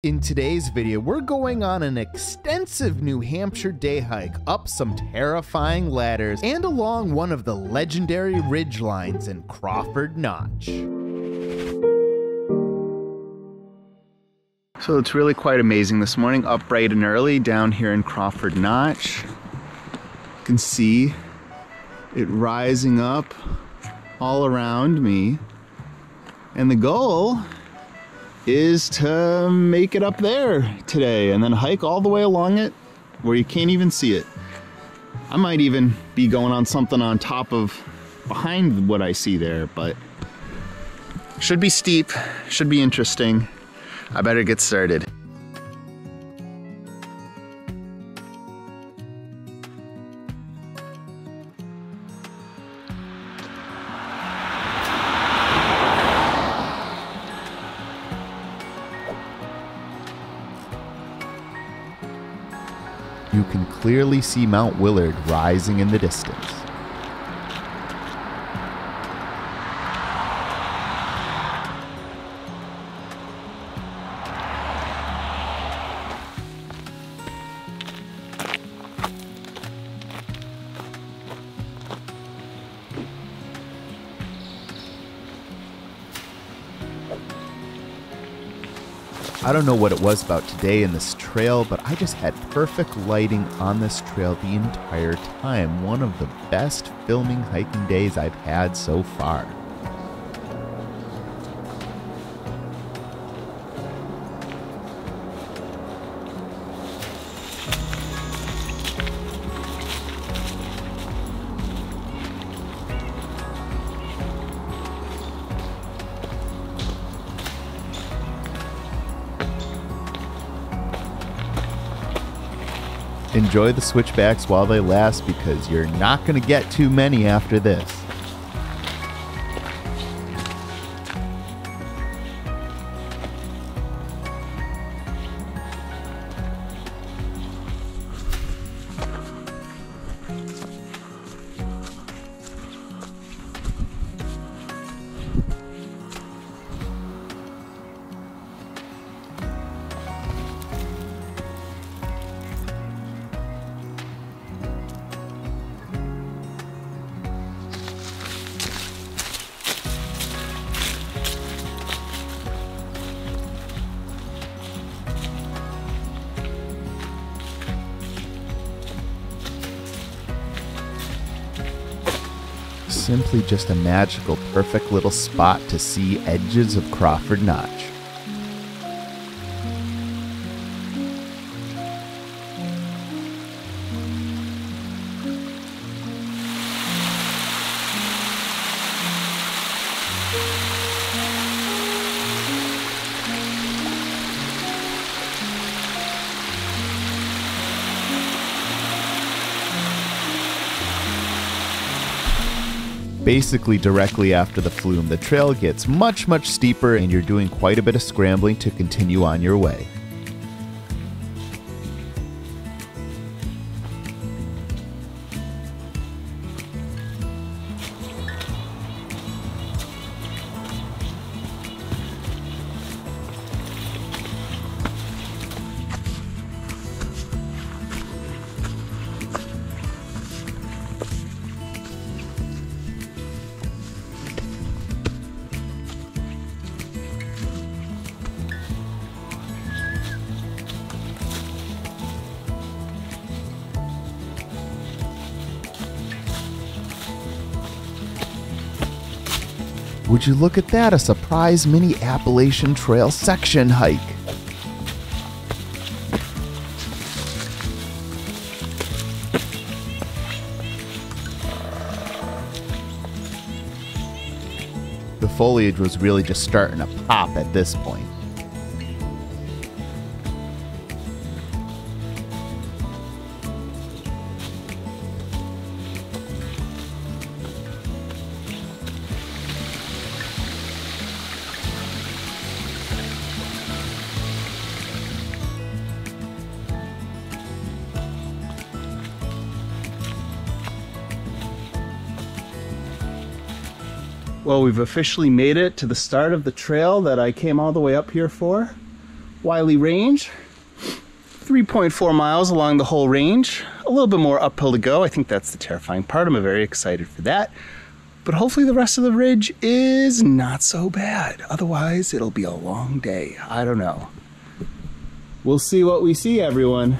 In today's video, we're going on an extensive New Hampshire day hike up some terrifying ladders and along one of the legendary ridge lines in Crawford Notch. So it's really quite amazing this morning, up bright and early down here in Crawford Notch. You can see it rising up all around me. And the goal is to make it up there today and then hike all the way along it where you can't even see it. I might even be going on something on top of behind what I see there, but should be steep, should be interesting. I better get started. You can clearly see Mt Willard rising in the distance. I don't know what it was about today in this trail, but I just had perfect lighting on this trail the entire time. One of the best filming hiking days I've had so far. Enjoy the switchbacks while they last, because you're not going to get too many after this. Simply just a magical, perfect little spot to see edges of Crawford Notch. Basically directly after the flume, the trail gets much steeper and you're doing quite a bit of scrambling to continue on your way. Would you look at that, a surprise mini Appalachian Trail section hike. The foliage was really just starting to pop at this point. Well, we've officially made it to the start of the trail that I came all the way up here for. Willey Range. 3.4 miles along the whole range. A little bit more uphill to go. I think that's the terrifying part. I'm very excited for that. But hopefully the rest of the ridge is not so bad. Otherwise, it'll be a long day. I don't know. We'll see what we see, everyone.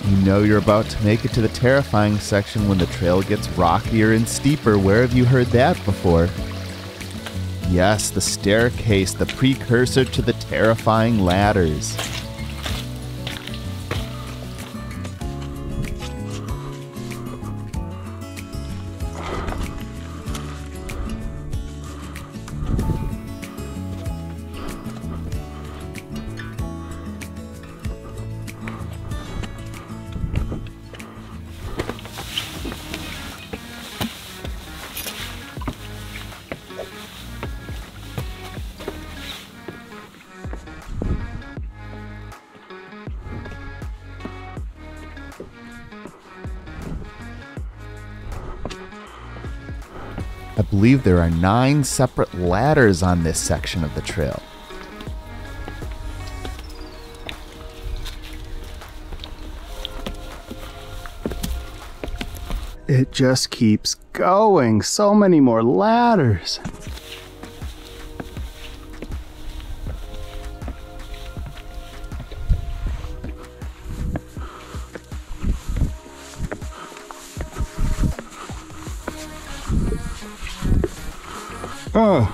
You know you're about to make it to the terrifying section when the trail gets rockier and steeper. Where have you heard that before? Yes, the staircase, the precursor to the terrifying ladders. I believe there are 9 separate ladders on this section of the trail. It just keeps going. So many more ladders. Oh,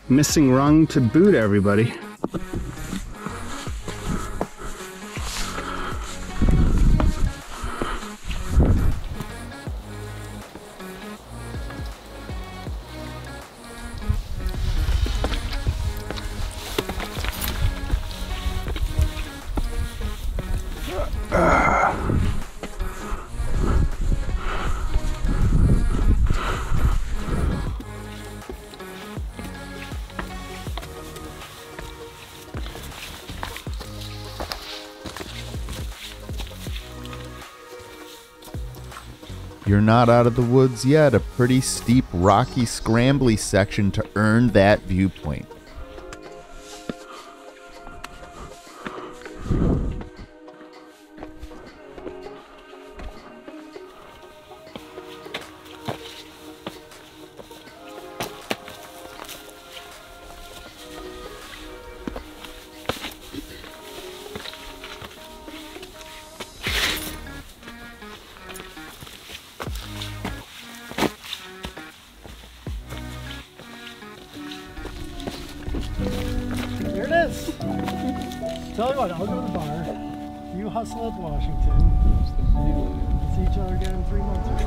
missing rung to boot, everybody. You're not out of the woods yet. A pretty steep, rocky, scrambly section to earn that viewpoint. Tell you what, I'll go to the bar. You hustle at Washington. See each other again in 3 months or so.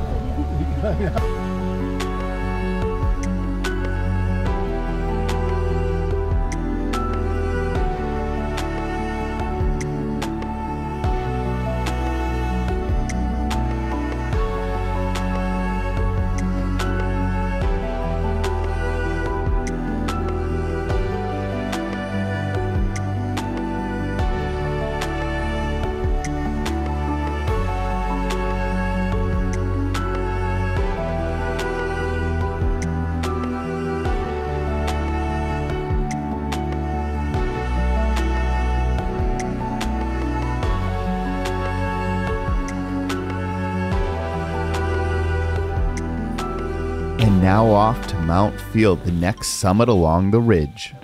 And now off to Mount Field, the next summit along the ridge.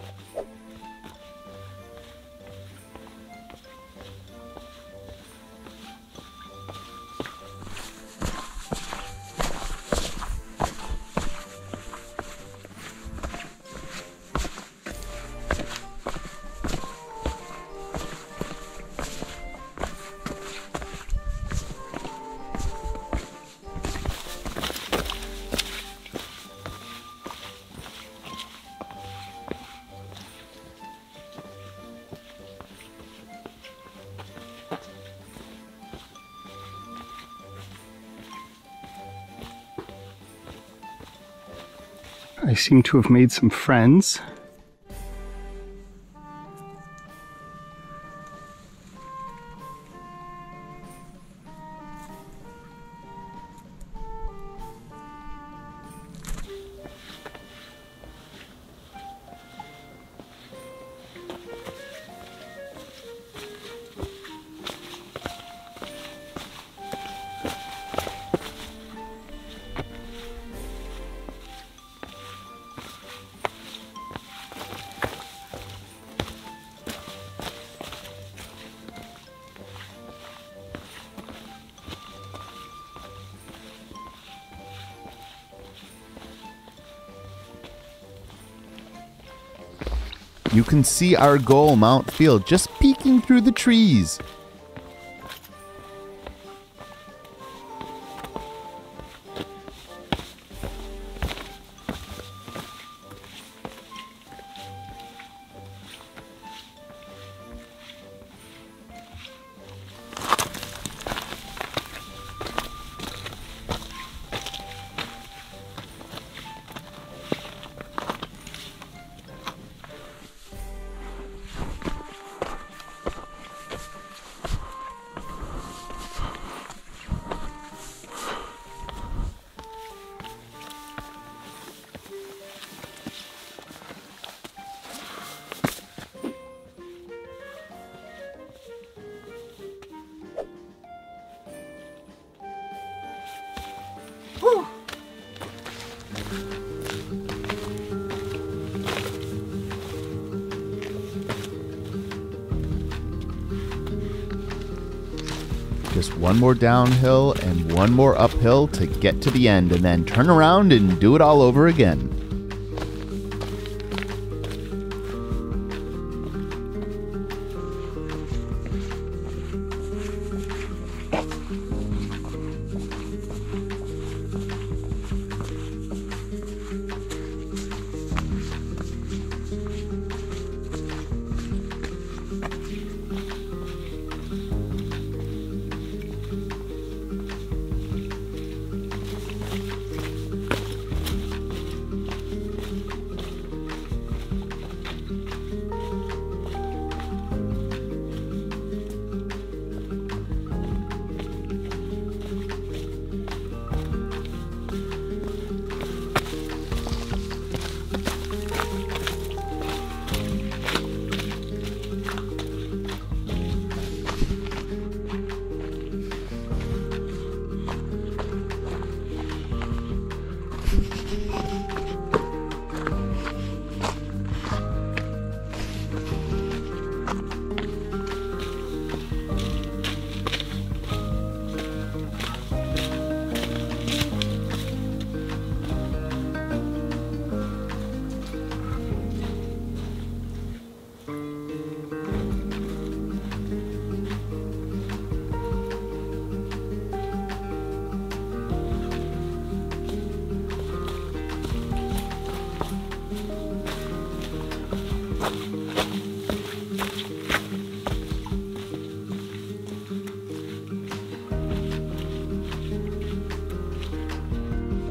I seem to have made some friends. You can see our goal, Mount Field, just peeking through the trees. Just one more downhill and one more uphill to get to the end, and then turn around and do it all over again.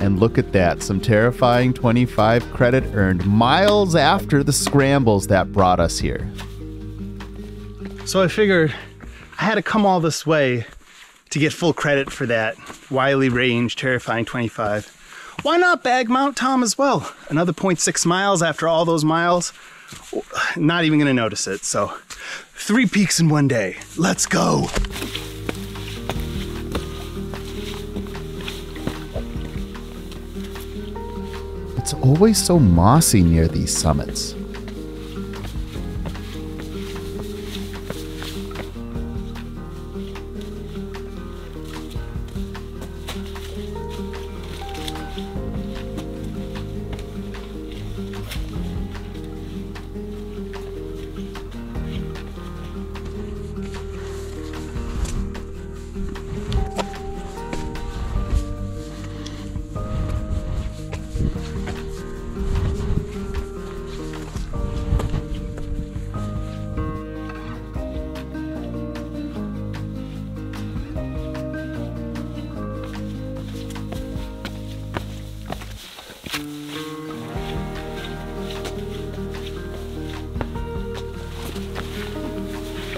And look at that, some terrifying 25 credit earned miles after the scrambles that brought us here. So I figured I had to come all this way to get full credit for that Willey Range terrifying 25. Why not bag Mount Tom as well? Another 0.6 miles after all those miles. Not even gonna notice it. So 3 peaks in one day. Let's go. It's always so mossy near these summits.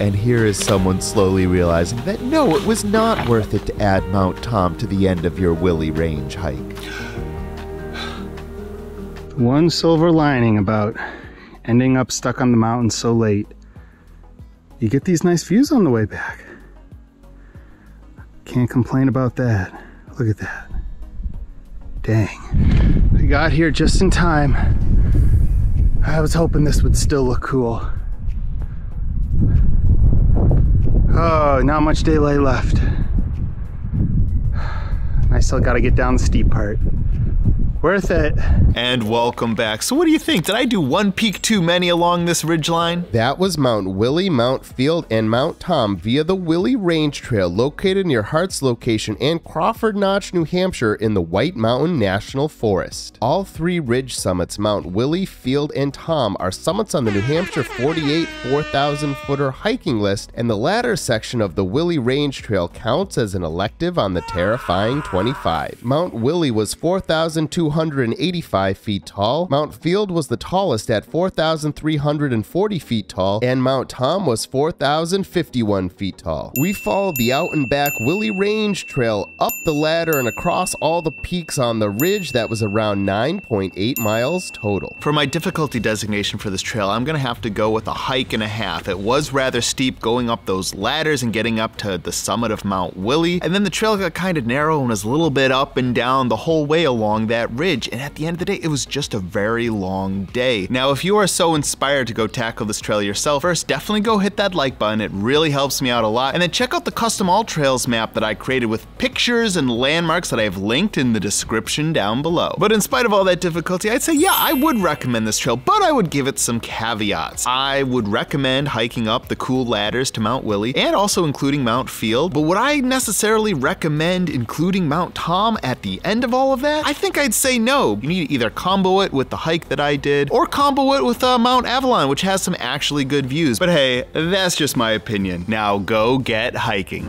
And here is someone slowly realizing that no, it was not worth it to add Mount Tom to the end of your Willey Range hike. One silver lining about ending up stuck on the mountain so late. You get these nice views on the way back. Can't complain about that. Look at that. Dang. I got here just in time. I was hoping this would still look cool. Oh, not much daylight left. I still gotta get down the steep part. Worth it. And welcome back. So what do you think? Did I do one peak too many along this ridgeline? That was Mount Willey, Mount Field, and Mount Tom via the Willey Range Trail located near Hart's location and Crawford Notch, New Hampshire in the White Mountain National Forest. All three ridge summits, Mount Willey, Field, and Tom, are summits on the New Hampshire 48 4,000-footer hiking list, and the latter section of the Willey Range Trail counts as an elective on the terrifying 25. Mount Willey was 4,285 feet tall, Mount Field was the tallest at 4,340 feet tall, and Mount Tom was 4,051 feet tall. We followed the out and back Willey Range Trail up the ladder and across all the peaks on the ridge that was around 9.8 miles total. For my difficulty designation for this trail, I'm gonna have to go with a hike and a half. It was rather steep going up those ladders and getting up to the summit of Mount Willey, and then the trail got kind of narrow and was a little bit up and down the whole way along that ridge, and at the end of the day, it was just a very long day. Now, if you are so inspired to go tackle this trail yourself, first, definitely go hit that like button. It really helps me out a lot. And then check out the custom all trails map that I created with pictures and landmarks that I have linked in the description down below. But in spite of all that difficulty, I'd say, yeah, I would recommend this trail, but I would give it some caveats. I would recommend hiking up the cool ladders to Mount Willey and also including Mount Field. But would I necessarily recommend including Mount Tom at the end of all of that? I think I'd say no. You need to either combo it with the hike that I did or combo it with Mount Avalon, which has some actually good views. But hey, that's just my opinion. Now go get hiking.